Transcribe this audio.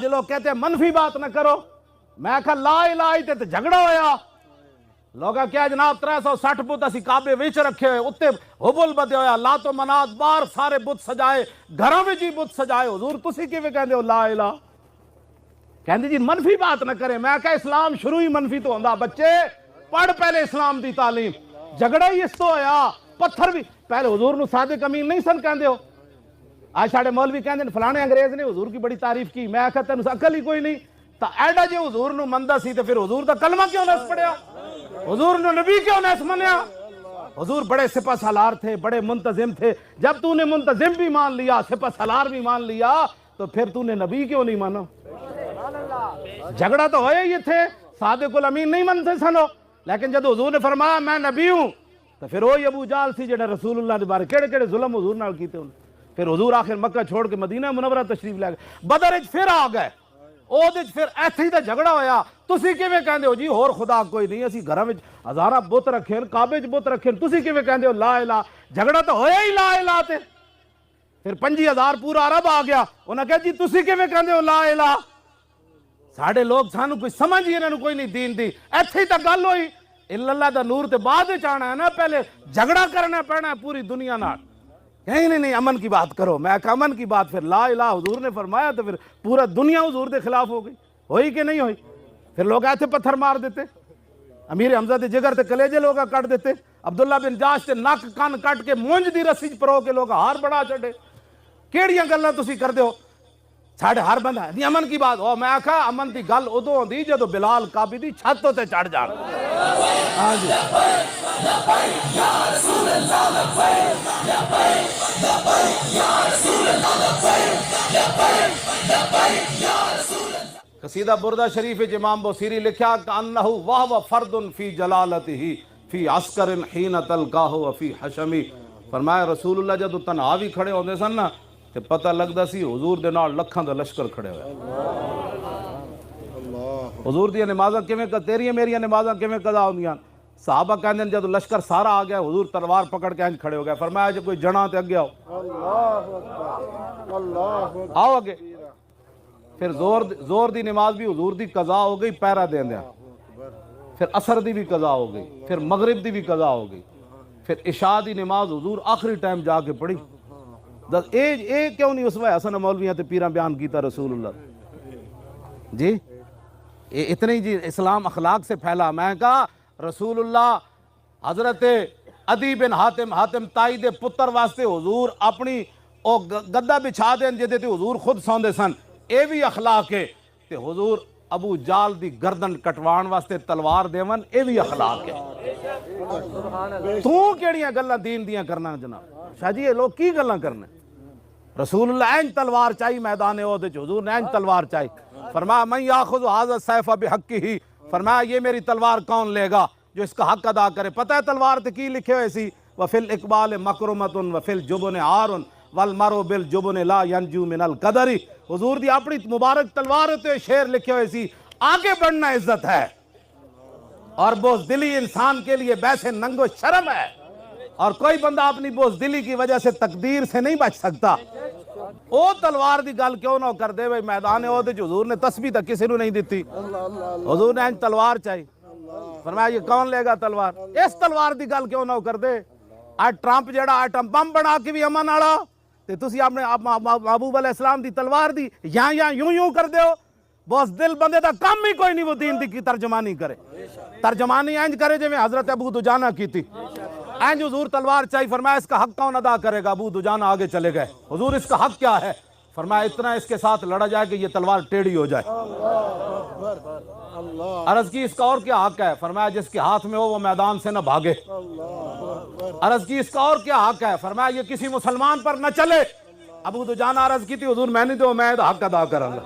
جو لوگ کہتے ہیں منفی بات نہ کرو، میں کہا لا الہ تے جھگڑا ہویا، لوگا کیا جناب 360 بت اسی کعبے وچ رکھے ہوئے، اتنے حبل بدے ہویا، لات و منات بار سارے بت سجائے، گھراں وچ ہی بت سجائے، حضور تسی کیویں کہندے ہو لا الہ؟ کہندے جی منفی بات نہ کریں، میں کہا اسلام شروع ہی منفی تو ہوندا، بچے پڑھ پہلے اسلام دی تعلیم، جھگڑا ہی اس تو ہویا، پتھر بھی پہلے حضور نو صادق امین نہیں سن کہندے ہو، آج ساڑھے مولوی کہندے ہیں فلانے انگریز نے حضور کی بڑی تعریف کی، میں کہتا ہے عقل ہی کوئی نہیں، تا ایڈا جے حضور نو مندہ سی تو پھر حضور دا کلمہ کیوں نہ پڑھیا، حضور نو نبی کیوں نہ منیا؟ حضور بڑے سپہ سالار تھے، بڑے منتظم تھے، جب تو نے منتظم بھی مان لیا، سپہ سالار بھی مان لیا، تو پھر تو نے نبی کیوں نہیں مانا؟ جھگڑا تو ہوئے یہ تھے، صادق الامین نہیں منتے سنو، لیکن جب حضور نے فرمایا میں نبی ہوں، تو پھر وہی ابو جال سی جنہیں رسول اللہ نے بارے کیڑے کیڑے ظلم حضور نال کیتے انہیں، پھر حضور آخر مکہ چھوڑ کے مدینہ منورہ تشریف لے گئے، بدر اچ پھر آ گئے، اودھ پھر ایتھے ہی تے جھگڑا ہویا، تسی کیویں کہندے ہو جی ہور خدا کوئی نہیں، اسی گھراں وچ ہزاراں بت رکھے کعبے وچ بت رکھے، تسی کیویں کہندے ہو لا الہ؟ جھگڑا تو ہویا ہی لا الہ تے، پھر 50,000 پورا عرب آ گیا، انہاں کہا جی تسی کیویں کہندے ہو لا الہ؟ ساڑھے لوگ سانو کوئی سمجھ ہی انہوں کوئی نہیں دین دی، ایتھے ہی تک گل ہوئی، اللہ دا نور تے بعد چاہنا ہے نا، پہلے جھگڑا کرنا پینا ہے پوری دنیا نال، نہیں امن کی بات کرو، میں کہا امن کی بات، پھر لا الہ حضور نے فرمایا تو پھر پورا دنیا حضور دے خلاف ہو گئی، ہوئی کہ نہیں ہوئی؟ پھر لوگ ایتھے پتھر مار دیتے، امیر حمزہ دے جگر تے کلیجے لوگا کٹ دیتے، عبداللہ بن جاش تے نک کان کٹ کے مونج دی رسی پرو کے لوگ ہار بڑھا چڑھے، کیڑیاں گلاں تسی کر دیو؟ ساڑھے ہر بندہ ہے نہیں امن کی بات ہو، میں کہا امن دی گل ادو ہوندی جدو بلال کعبی دی چھتوں تے چڑھ جان، ہاں جی قصیدہ بردہ شریف امام بوسیری لکھیا کأنہ وہو فرد فی جلالتہ فی عسکر حین تلقاہ وفی حشمی، فرمایا رسول اللہ جدو تنہا بھی کھڑے ہوندے سن نا تے پتہ لگدا سی حضور دے نال لکھاں دا لشکر کھڑے ہوئے، حضور دی نمازاں کیویں تیریاں میریاں نمازاں کیویں قضا ہوندیاں؟ صحابہ کہندے ہیں جدو لشکر سارا آ گیا حضور تلوار پکڑ کے انج کھڑے ہو گئے، فرمایا جو کوئی جڑاں تے اگے آؤ، آؤ اگے، پھر زور دی نماز بھی حضور دی قضا ہو گئی پیرا دیندیاں، پھر عصر دی بھی قضا ہو گئی، پھر مغرب دی بھی قضا ہو گئی، پھر عشاء دی نماز حضور آخری ٹائم جا کے پڑھی، اے کیوں نہیں اسوہ حسن مولویاں تے پیراں بیان کیتا رسول اللہ جی؟ اتنے جی اسلام اخلاق سے پھیلا، میں کہا رسول اللہ حضرت عدی بن حاتم تائی دے پتر واسطے حضور اپنی او گدہ بچھا دیں جدے تے حضور خود سوندے سن، اے بھی اخلاق ہے، تے حضور ابو جال دی گردن کٹوان واسطے تلوار دیون، اے بھی اخلاق ہے، تو کیڑیاں گلاں دین دیاں کرنا جناب؟ شاہ جی یہ لوگ کی گلاں کرنے؟ رسول اللہ اینج تلوار چاہی میدان احد وچ، حضور نے اینج تلوار چاہی، فرمایا من یاخذ ھذا السیف بحقہ، فرمایا یہ میری تلوار کون لے گا جو اس کا حق ادا کرے؟ پتہ ہے تلوار تے کی لکھے ہوئے سی؟ وفی الاقبال مکرمۃ وفی الجبن عار والمرء بالجبن لا ینجو من القدر، حضور دی اپنی مبارک تلوار تے شعر لکھے ہوئے سی، آگے بڑھنا عزت ہے اور بزدلی انسان کے لیے بیسے ننگ و شرم ہے، اور کوئی بندہ اپنی بزدلی کی وجہ سے تقدیر سے نہیں بچ سکتا، او تلوار دی گل کیوں نہ کر دے بھئی میدان احد وچ حضور نے تسبیح تک کسی نو نہیں دیتی، حضور نے انج تلوار چاہی، فرمایا یہ کون لے گا تلوار؟ اس تلوار دی گل کیوں نہ کر دے؟ آج ٹرمپ جڑا ایٹم بم بنا کے بھی امن آڑا تے تسی اپنے محبوب علیہ السلام دی تلوار دی یہاں یوں کر دیو، بس دل بندے دا کام ہی کوئی نہیں وہ دین دی کی ترجمانی کرے، ترجمانی انج کرے جو میں حضرت ابو دجانہ کی تھی، اینج حضور تلوار چاہی، فرمایا اس کا حق کون ادا کرے گا؟ ابو دجانہ آگے چلے گئے، حضور اس کا حق کیا ہے؟ فرمایا اتنا اس کے ساتھ لڑا جائے کہ یہ تلوار ٹیڑھی ہو جائے، عرض کی اس کا اور کیا حق ہے؟ فرمایا جس کے ہاتھ میں ہو وہ میدان سے نہ بھاگے، عرض کی اس کا اور کیا حق ہے؟ فرمایا یہ کسی مسلمان پر نہ چلے، ابو دجانہ عرض کی تھی حضور میں نہیں تو میں حق ادا کروں گا،